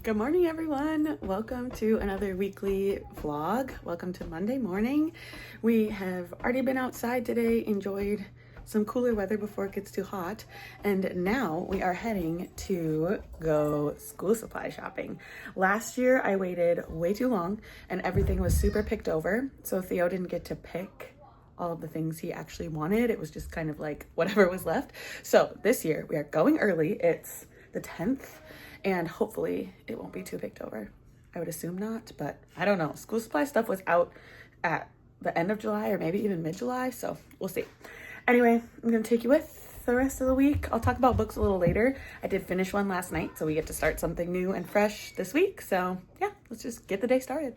Good morning, everyone. Welcome to another weekly vlog. Welcome to Monday morning. We have already been outside today, enjoyed some cooler weather before it gets too hot, and now we are heading to go school supply shopping. Last year I waited way too long and everything was super picked over, so Theo didn't get to pick all of the things he actually wanted. It was just kind of like whatever was left. So this year we are going early. It's the 10th. And hopefully it won't be too picked over. I would assume not, but I don't know. School supply stuff was out at the end of July or maybe even mid-July, so we'll see. Anyway, I'm gonna take you with the rest of the week. I'll talk about books a little later. I did finish one last night, so we get to start something new and fresh this week. So yeah, let's just get the day started.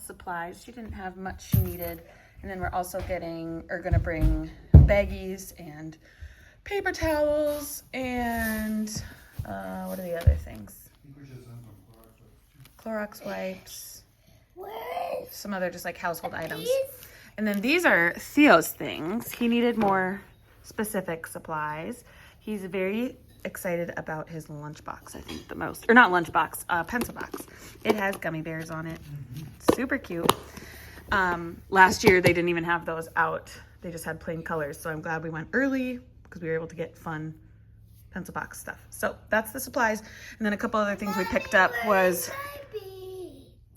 Supplies. She didn't have much she needed. And then we're also gonna bring baggies and paper towels and what are the other things? Clorox wipes. Some other just like household items. And then these are Theo's things. He needed more specific supplies. He's very excited about his lunchbox, I think the most. Or not lunchbox, pencil box. It has gummy bears on it. Super cute. Last year they didn't even have those out. They just had plain colors. So I'm glad we went early because we were able to get fun pencil box stuff. So that's the supplies. And then a couple other things we picked up was...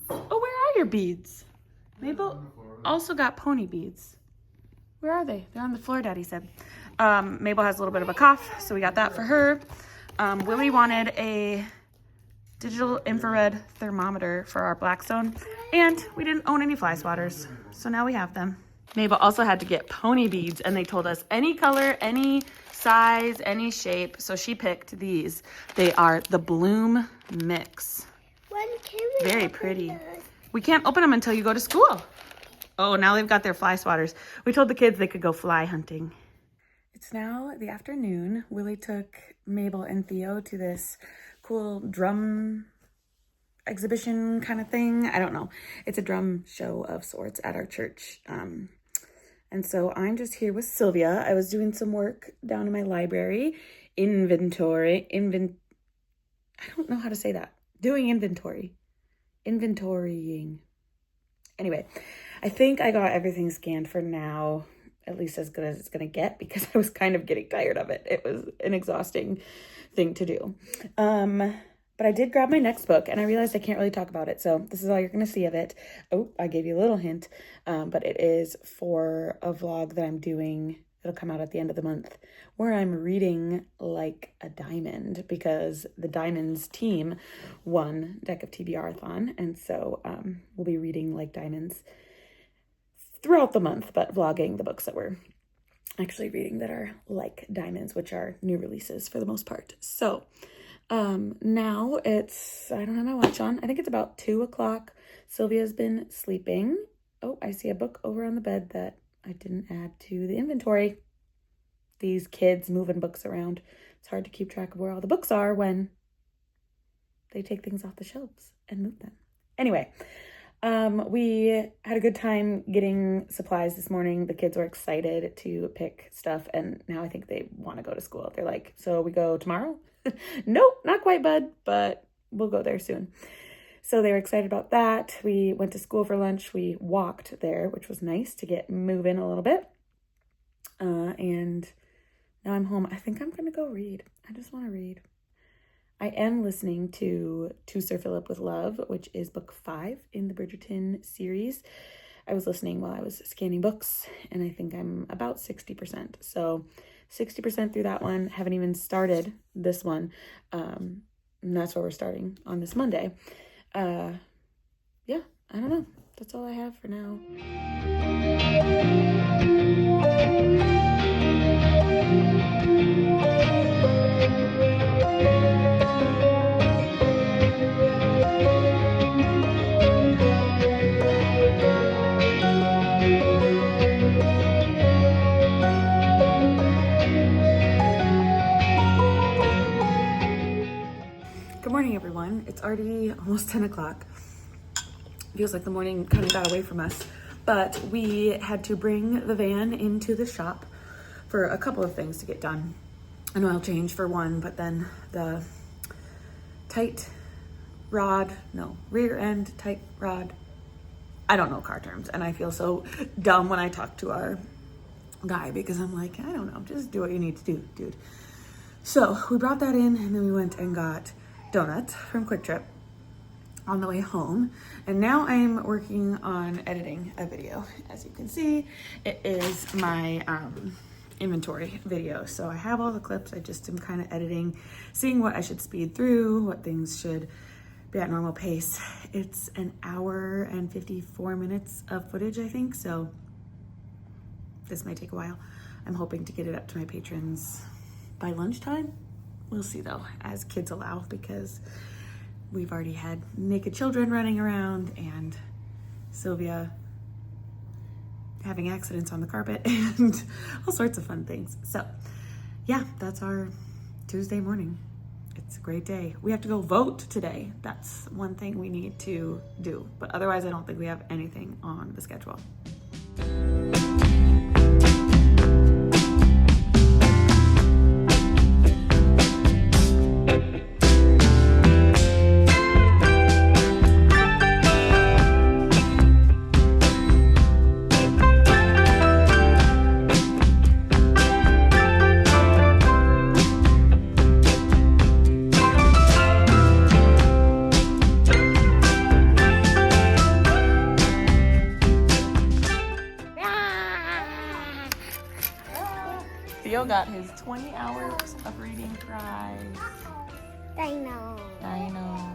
Oh, where are your beads? Mabel also got pony beads. Where are they? They're on the floor, Daddy said. Mabel has a little bit of a cough, so we got that for her. Willie wanted a digital infrared thermometer for our Blackstone, and we didn't own any fly swatters, so now we have them. Mabel also had to get pony beads, and they told us any color, any size, any shape, so she picked these. They are the Bloom Mix. Very pretty. We can't open them until you go to school. Oh, now they've got their fly swatters. We told the kids they could go fly hunting. It's now the afternoon. Willie took Mabel and Theo to this cool drum exhibition kind of thing. I don't know. It's a drum show of sorts at our church. And so I'm just here with Sylvia. I was doing some work down in my library. I don't know how to say that. Doing inventory. Inventorying. Anyway, I think I got everything scanned for now. At least as good as it's going to get, because I was kind of getting tired of it. It was an exhausting thing to do. But I did grab my next book and I realized I can't really talk about it. So this is all you're going to see of it. Oh, I gave you a little hint, but it is for a vlog that I'm doing. It'll come out at the end of the month where I'm reading like a diamond because the Diamonds team won Deck of TBR-a-thon. And so we'll be reading like diamonds throughout the month, but vlogging the books that we're actually reading that are like diamonds, which are new releases for the most part. So now it's, I don't have my watch on. I think it's about 2 o'clock. Sylvia's been sleeping. Oh, I see a book over on the bed that I didn't add to the inventory. These kids moving books around. It's hard to keep track of where all the books are when they take things off the shelves and move them. Anyway, we had a good time getting supplies this morning. The kids were excited to pick stuff, and now I think they want to go to school. They're like, so we go tomorrow? Nope, not quite, bud, but we'll go there soon. So they were excited about that. We went to school for lunch. We walked there, which was nice to get moving a little bit. And now I'm home. I think I'm going to go read. I just want to read. I am listening to Sir Philip with Love, which is book 5 in the Bridgerton series. I was listening while I was scanning books, and I think I'm about 60%. So 60% through that one. Haven't even started this one. And that's where we're starting on this Monday. Yeah, I don't know. That's all I have for now. almost 10 o'clock. Feels like the morning kind of got away from us, but we had to bring the van into the shop for a couple of things to get done. An oil change for one, but then the rear end tight rod. I don't know car terms, and I feel so dumb when I talk to our guy because I'm like, I don't know, just do what you need to do, dude. So we brought that in, and then we went and got donuts from Quick Trip on the way home. And now I'm working on editing a video. As you can see, it is my inventory video. So I have all the clips. I just am kind of editing, seeing what I should speed through, what things should be at normal pace. It's an hour and 54 minutes of footage, I think. So this may take a while. I'm hoping to get it up to my patrons by lunchtime. We'll see though, as kids allow, because we've already had naked children running around and Sylvia having accidents on the carpet and all sorts of fun things. So yeah, that's our Tuesday morning. It's a great day. We have to go vote today. That's one thing we need to do. But otherwise, I don't think we have anything on the schedule. Theo got his 20 hours of reading prize. I know. I know.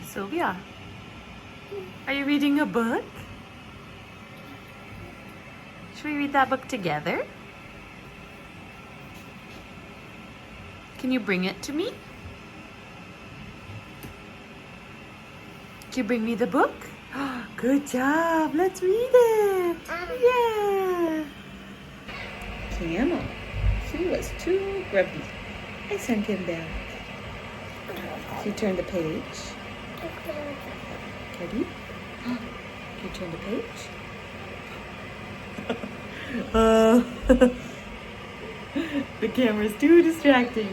Sylvia, are you reading a book? Should we read that book together? Can you bring it to me? Can you bring me the book? Good job, let's read it. Yeah. Camel, she was too grubby. I sent him back. She turned the page. Ready? You turn the page. The camera's too distracting.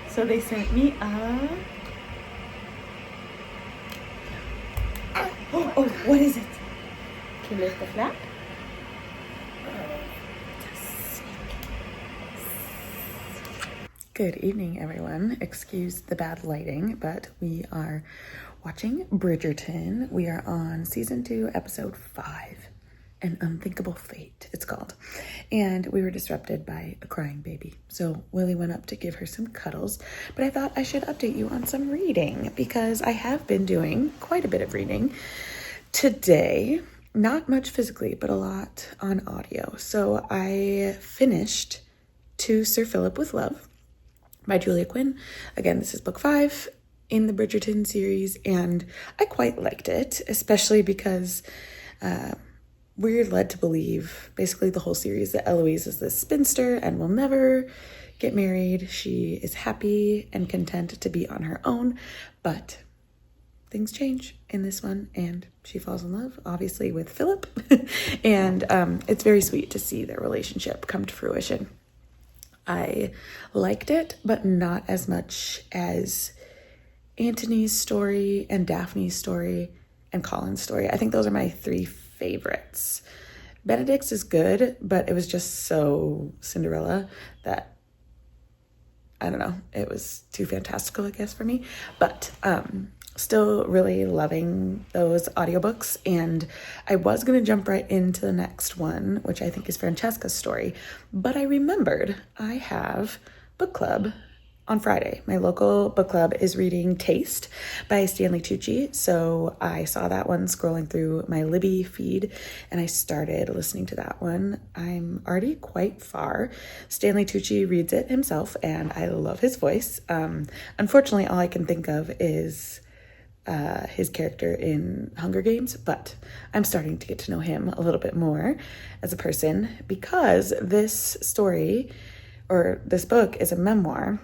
So they sent me a... Oh, what is it? Can you lift the flap? Good evening, everyone. Excuse the bad lighting, but we are watching Bridgerton. We are on season 2, episode 5, An Unthinkable Fate, it's called. And we were disrupted by a crying baby. So Willie went up to give her some cuddles, but I thought I should update you on some reading because I have been doing quite a bit of reading today. Not much physically, but a lot on audio. So I finished To Sir Philip with Love by Julia Quinn. Again, this is book 5 in the Bridgerton series, and I quite liked it, especially because we're led to believe basically the whole series that Eloise is this spinster and will never get married. She is happy and content to be on her own, but things change in this one, and she falls in love, obviously, with Philip, and it's very sweet to see their relationship come to fruition. I liked it, but not as much as Antony's story and Daphne's story and Colin's story. I think those are my 3 favorites. Benedict's is good, but it was just so Cinderella that, I don't know, it was too fantastical, I guess, for me. But still really loving those audiobooks, and I was going to jump right into the next one, which I think is Francesca's story, but I remembered I have book club on Friday. My local book club is reading Taste by Stanley Tucci. So I saw that one scrolling through my Libby feed and I started listening to that one. I'm already quite far. Stanley Tucci reads it himself and I love his voice. Unfortunately, all I can think of is his character in Hunger Games, but I'm starting to get to know him a little bit more as a person because this story or this book is a memoir.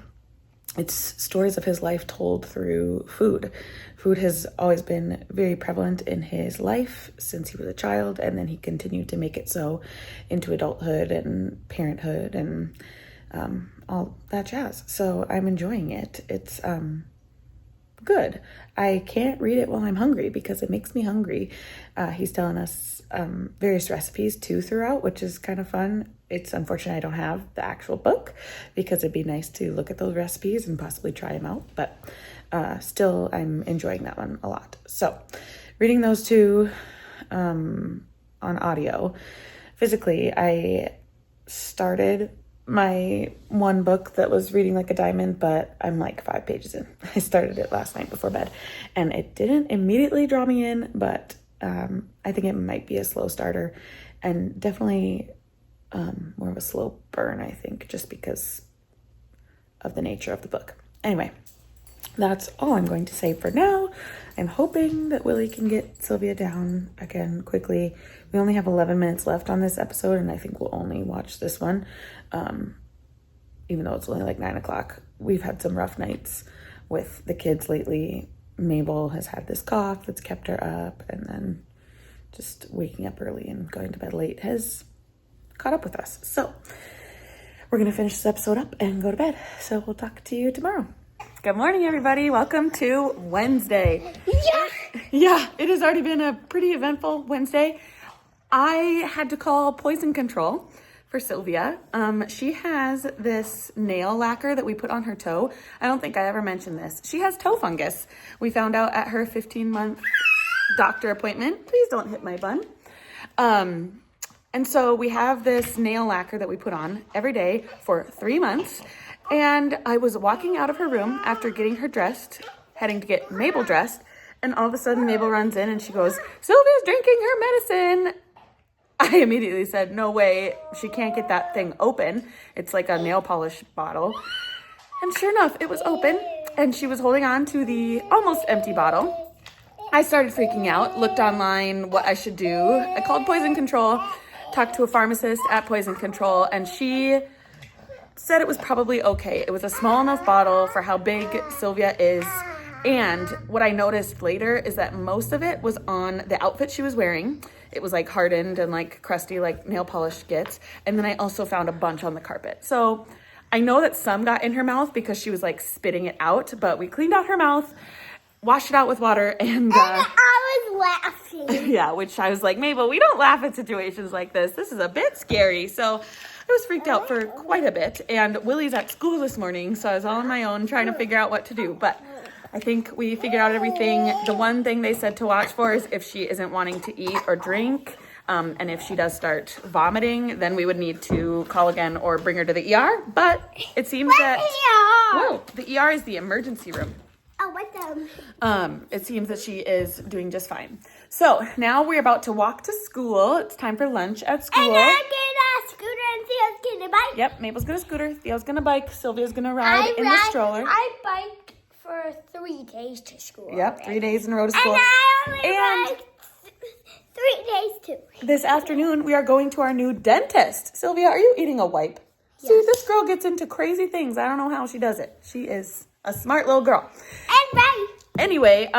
It's stories of his life told through food. Food has always been very prevalent in his life since he was a child, and then he continued to make it so into adulthood and parenthood and all that jazz. So I'm enjoying it. It's good. I can't read it while I'm hungry because it makes me hungry. He's telling us various recipes too throughout, which is kind of fun. It's unfortunate I don't have the actual book because it'd be nice to look at those recipes and possibly try them out, but still I'm enjoying that one a lot. So reading those two on audio. Physically, I started my one book that was reading like a diamond, but I'm like 5 pages in. I started it last night before bed and it didn't immediately draw me in, but I think it might be a slow starter and definitely more of a slow burn, I think, just because of the nature of the book. Anyway, that's all I'm going to say for now. I'm hoping that Willie can get Sylvia down again quickly. We only have 11 minutes left on this episode, and I think we'll only watch this one, even though it's only like 9 o'clock. We've had some rough nights with the kids lately. Mabel has had this cough that's kept her up, and then just waking up early and going to bed late has caught up with us. So we're going to finish this episode up and go to bed. So we'll talk to you tomorrow. Good morning, everybody. Welcome to Wednesday. Yeah, it has already been a pretty eventful Wednesday. I had to call poison control for Sylvia. She has this nail lacquer that we put on her toe. I don't think I ever mentioned this. She has toe fungus. We found out at her 15-month doctor appointment. Please don't hit my bun. And so we have this nail lacquer that we put on every day for 3 months. And I was walking out of her room after getting her dressed, heading to get Mabel dressed. And all of a sudden Mabel runs in and she goes, "Sylvia's drinking her medicine." I immediately said, "No way, she can't get that thing open. It's like a nail polish bottle." And sure enough, it was open and she was holding on to the almost empty bottle. I started freaking out, looked online what I should do. I called Poison Control, talked to a pharmacist at Poison Control, and she said it was probably okay. It was a small enough bottle for how big Sylvia is. And what I noticed later is that most of it was on the outfit she was wearing. It was like hardened and like crusty, like nail polish gets. And then I also found a bunch on the carpet. So I know that some got in her mouth because she was like spitting it out, but we cleaned out her mouth, washed it out with water, and I was laughing. Yeah, which I was like, Mabel, we don't laugh at situations like this. This is a bit scary. So I was freaked out for quite a bit. And Willie's at school this morning, so I was all on my own trying to figure out what to do. But I think we figured out everything. The one thing they said to watch for is if she isn't wanting to eat or drink. And if she does start vomiting, then we would need to call again or bring her to the ER. But it seems that, whoa, the ER is the emergency room. Oh, what's them? It seems that she is doing just fine. So now we're about to walk to school. It's time for lunch at school. And I'm gonna scooter and Theo's gonna bike. Yep, Mabel's gonna scooter, Theo's gonna bike, Sylvia's gonna ride in the stroller. I biked for 3 days to school. Yep, already. 3 days in a row to school. And I only biked 3 days too. This afternoon, we are going to our new dentist. Sylvia, are you eating a wipe? Yes. See, this girl gets into crazy things. I don't know how she does it. She is a smart little girl. And right. Anyway,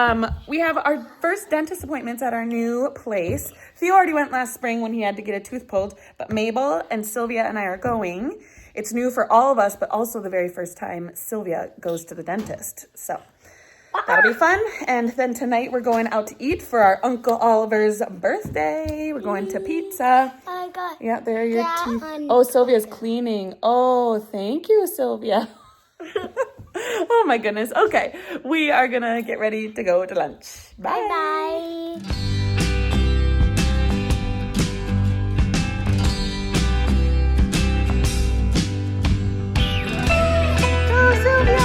we have our first dentist appointments at our new place. Theo already went last spring when he had to get a tooth pulled, but Mabel and Sylvia and I are going. It's new for all of us, but also the very first time Sylvia goes to the dentist. So that'll be fun. And then tonight we're going out to eat for our Uncle Oliver's birthday. We're going to pizza. I got Yeah, your that teeth. one. Oh, Sylvia's cleaning. Oh, thank you, Sylvia. Oh my goodness. Okay, we are gonna get ready to go to lunch. Bye. Bye-bye. Go, Sylvia.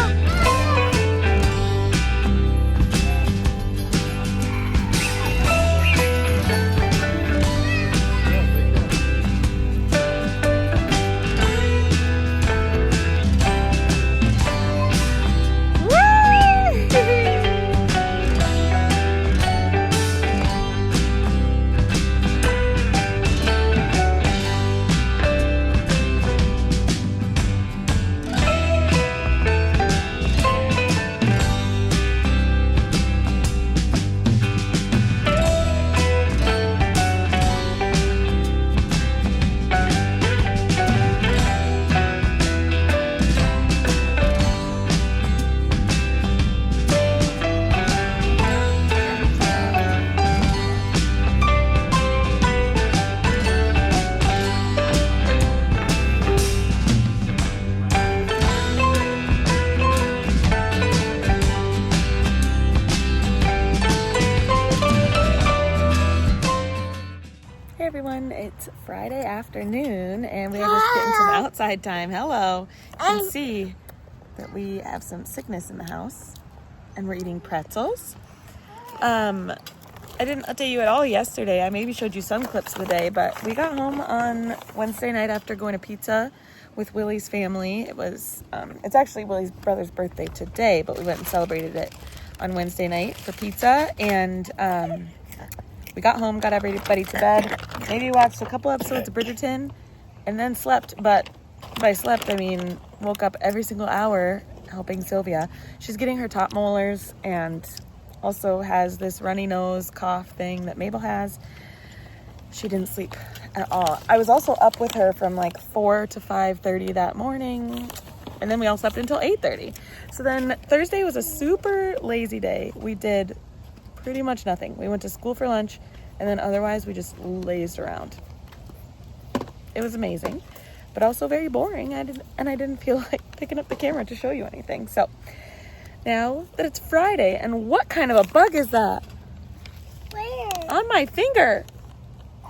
everyone. It's Friday afternoon and we are just getting some outside time. Hello. You can see that we have some sickness in the house and we're eating pretzels. I didn't update you at all yesterday. I maybe showed you some clips of the day, but we got home on Wednesday night after going to pizza with Willie's family. It was, it's actually Willie's brother's birthday today, but we went and celebrated it on Wednesday night for pizza. And we got home, got everybody to bed, maybe watched a couple episodes of Bridgerton, and then slept. But by slept, I mean woke up every single hour helping Sylvia. She's getting her top molars and also has this runny nose cough thing that Mabel has. She didn't sleep at all. I was also up with her from like 4 to 5:30 that morning, and then we all slept until 8:30. So then Thursday was a super lazy day. We did pretty much nothing. We went to school for lunch, and then otherwise we just lazed around. It was amazing, but also very boring. I didn't feel like picking up the camera to show you anything. So now that it's Friday, and what kind of a bug is that? Where? On my finger.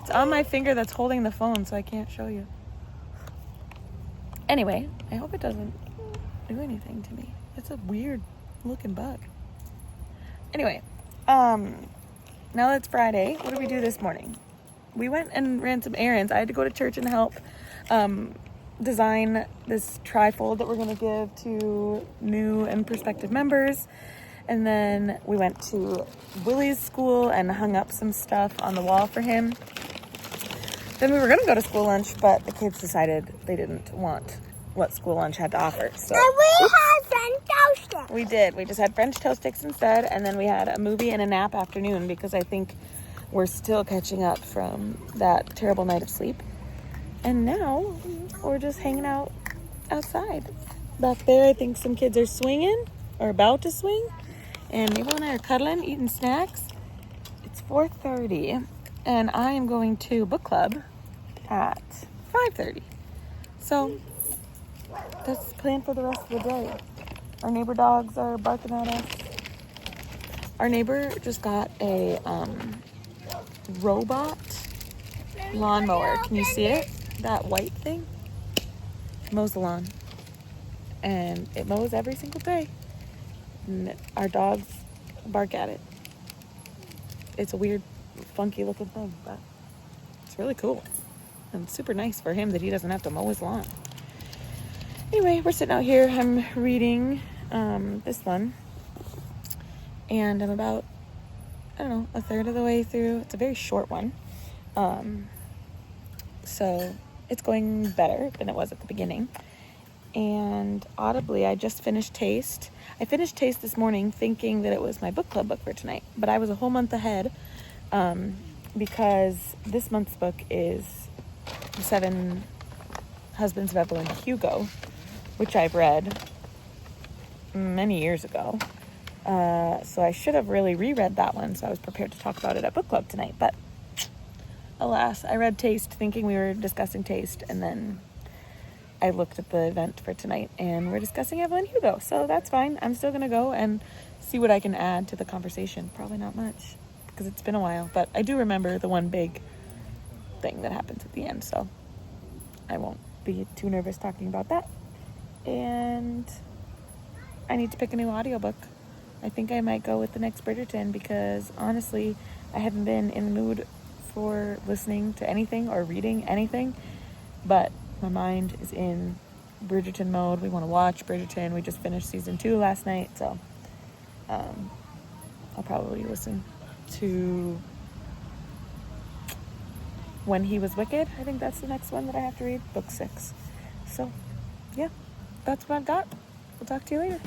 It's on my finger that's holding the phone, so I can't show you. Anyway, I hope it doesn't do anything to me. It's a weird looking bug. Anyway, now that it's Friday, what did we do this morning? We went and ran some errands. I had to go to church and help design this trifold that we're going to give to new and prospective members. And then we went to Willie's school and hung up some stuff on the wall for him. Then we were going to go to school lunch, but the kids decided they didn't want what school lunch had to offer. So And we had French toast sticks. we did. We just had French toast sticks instead, and then we had a movie and a nap afternoon because I think we're still catching up from that terrible night of sleep. And now we're just hanging out outside. Back there, I think some kids are swinging or about to swing. And Mabel and I are cuddling, eating snacks. It's 4:30, and I am going to book club at 5:30. So that's the plan for the rest of the day. Our neighbor dogs are barking at us. Our neighbor just got a robot lawnmower. Can you see it? That white thing mows the lawn, and it mows every single day. And our dogs bark at it. It's a weird, funky looking thing, but it's really cool and super nice for him that he doesn't have to mow his lawn. Anyway, we're sitting out here. I'm reading this one, and I'm about, I don't know, a third of the way through. It's a very short one. So it's going better than it was at the beginning. And audibly, I just finished Taste. I finished Taste this morning thinking that it was my book club book for tonight, but I was a whole month ahead because this month's book is The 7 Husbands of Evelyn Hugo, which I've read many years ago. So I should have really reread that one, so I was prepared to talk about it at book club tonight, but alas, I read Taste thinking we were discussing Taste, and then I looked at the event for tonight and we're discussing Evelyn Hugo, so that's fine. I'm still gonna go and see what I can add to the conversation. Probably not much because it's been a while, but I do remember the one big thing that happens at the end, so I won't be too nervous talking about that. And I need to pick a new audiobook. I think I might go with the next Bridgerton because honestly, I haven't been in the mood for listening to anything or reading anything, but my mind is in Bridgerton mode. We want to watch Bridgerton. We just finished season 2 last night, so I'll probably listen to When He Was Wicked. I think that's the next one that I have to read, book 6. So yeah, that's what I've got. We'll talk to you later.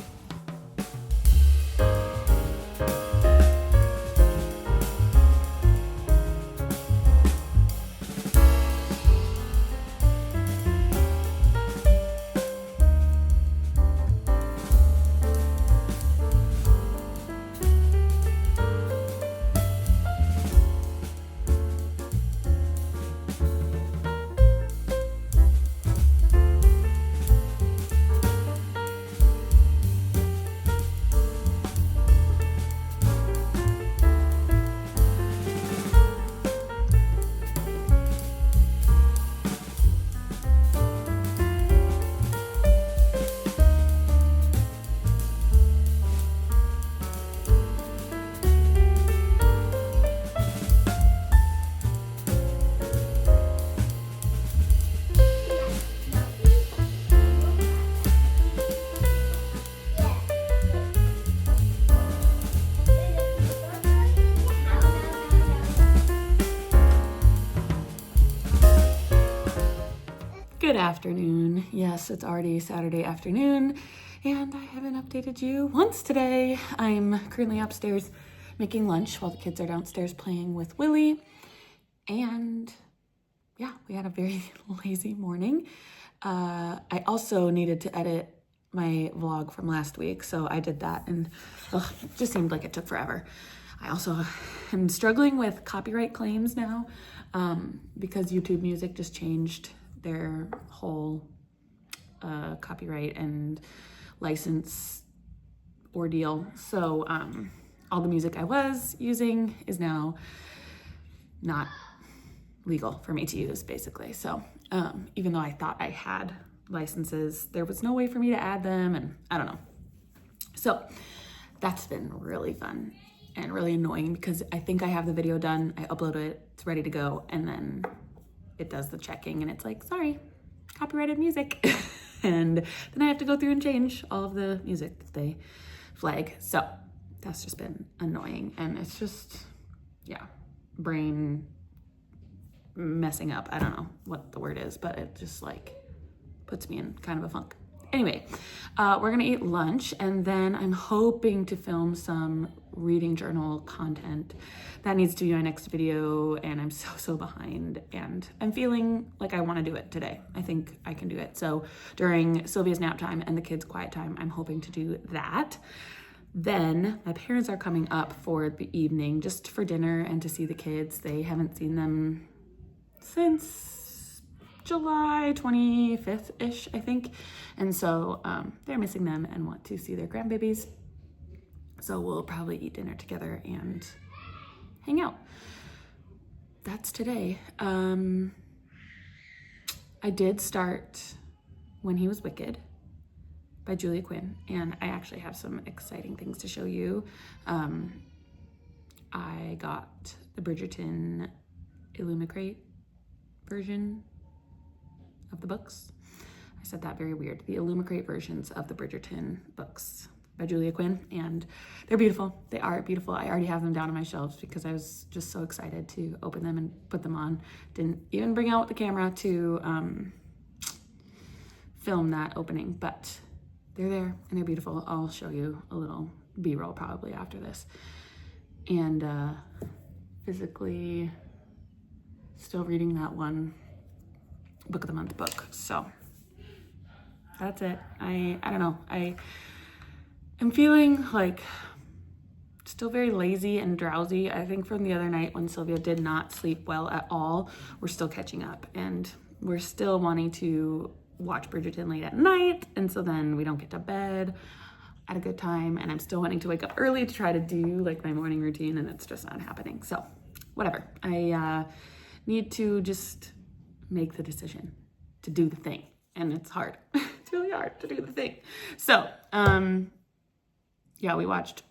afternoon. Yes, it's already Saturday afternoon, and I haven't updated you once today. I'm currently upstairs making lunch while the kids are downstairs playing with Willie. And yeah, we had a very lazy morning. I also needed to edit my vlog from last week, so I did that, and it just seemed like it took forever. I also am struggling with copyright claims now because YouTube Music just changed their whole copyright and license ordeal. So all the music I was using is now not legal for me to use, basically. So even though I thought I had licenses, there was no way for me to add them, and I don't know. So that's been really fun and really annoying because I think I have the video done, I upload it, it's ready to go, and then it does the checking and it's like, sorry, copyrighted music. And then I have to go through and change all of the music that they flag. So that's just been annoying, and it's just, yeah, brain messing up. I don't know what the word is, but it just like puts me in kind of a funk. Anyway, we're gonna eat lunch, and then I'm hoping to film some reading journal content. That needs to be my next video, and I'm so behind, and I'm feeling like I want to do it today. I think I can do it. So during Sylvia's nap time and the kids' quiet time, I'm hoping to do that. Then my parents are coming up for the evening just for dinner and to see the kids. They haven't seen them since July 25th-ish, I think. And so they're missing them and want to see their grandbabies. So we'll probably eat dinner together and hang out. That's today. I did start When He Was Wicked by Julia Quinn, and I actually have some exciting things to show you. I got the Bridgerton Illumicrate version of the books. I said that very weird. The Illumicrate versions of the Bridgerton books by Julia Quinn, and they're beautiful. They are beautiful. I already have them down on my shelves because I was just so excited to open them and put them on. Didn't even bring out the camera to film that opening, but they're there and they're beautiful. I'll show you a little B-roll probably after this. And physically still reading that one book of the month book. So that's it. I don't know. I'm feeling like still very lazy and drowsy. I think from the other night when Sylvia did not sleep well at all, we're still catching up, and we're still wanting to watch Bridgerton late at night. And so then we don't get to bed at a good time, and I'm still wanting to wake up early to try to do like my morning routine, and it's just not happening. So whatever. I need to just make the decision to do the thing, and it's hard. It's really hard to do the thing. So yeah, we watched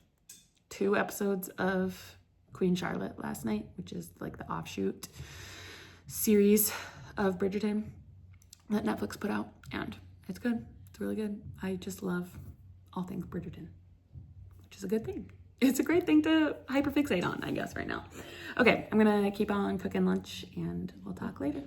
2 episodes of Queen Charlotte last night, which is like the offshoot series of Bridgerton that Netflix put out, and it's good. It's really good. I just love all things Bridgerton, which is a good thing. It's a great thing to hyperfixate on, I guess, right now. Okay, I'm gonna keep on cooking lunch, and we'll talk later.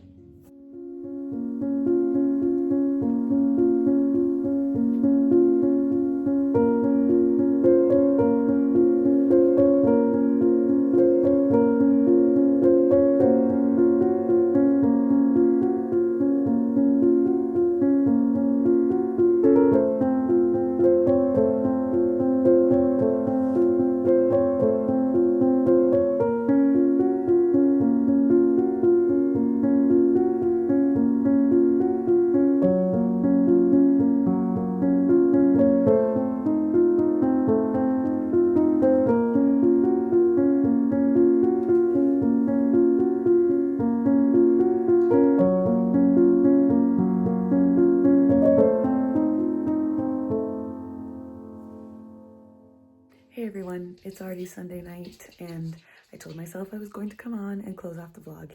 Hey everyone, it's already Sunday night, and I told myself I was going to come on and close off the vlog,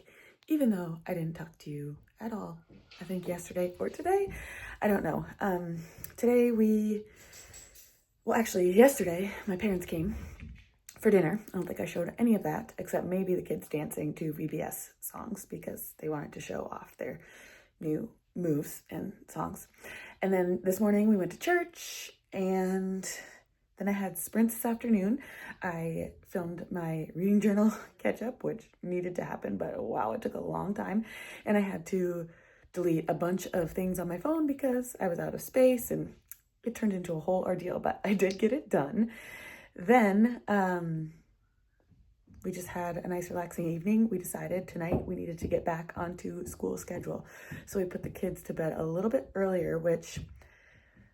even though I didn't talk to you at all. I think yesterday or today, I don't know. Yesterday, my parents came for dinner. I don't think I showed any of that, except maybe the kids dancing to VBS songs because they wanted to show off their new moves and songs. And then this morning we went to church, and then I had sprints this afternoon. I filmed my reading journal catch up, which needed to happen, but wow, it took a long time. And I had to delete a bunch of things on my phone because I was out of space, and it turned into a whole ordeal, but I did get it done. Then we just had a nice relaxing evening. We decided tonight we needed to get back onto school schedule. So we put the kids to bed a little bit earlier, which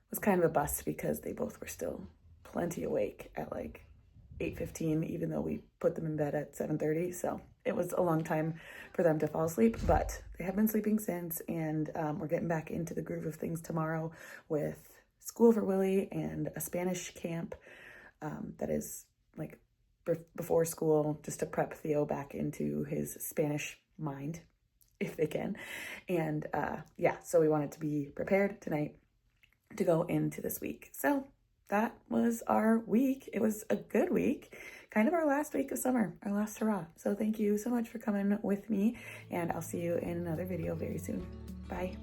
was kind of a bust because they both were still plenty awake at like 8:15, even though we put them in bed at 7:30. So it was a long time for them to fall asleep, but they have been sleeping since, and we're getting back into the groove of things tomorrow with school for Willie and a Spanish camp that is like before school, just to prep Theo back into his Spanish mind, if they can. And yeah, so we wanted to be prepared tonight to go into this week. So that was our week. It was a good week, kind of our last week of summer, our last hurrah. So thank you so much for coming with me, and I'll see you in another video very soon. Bye.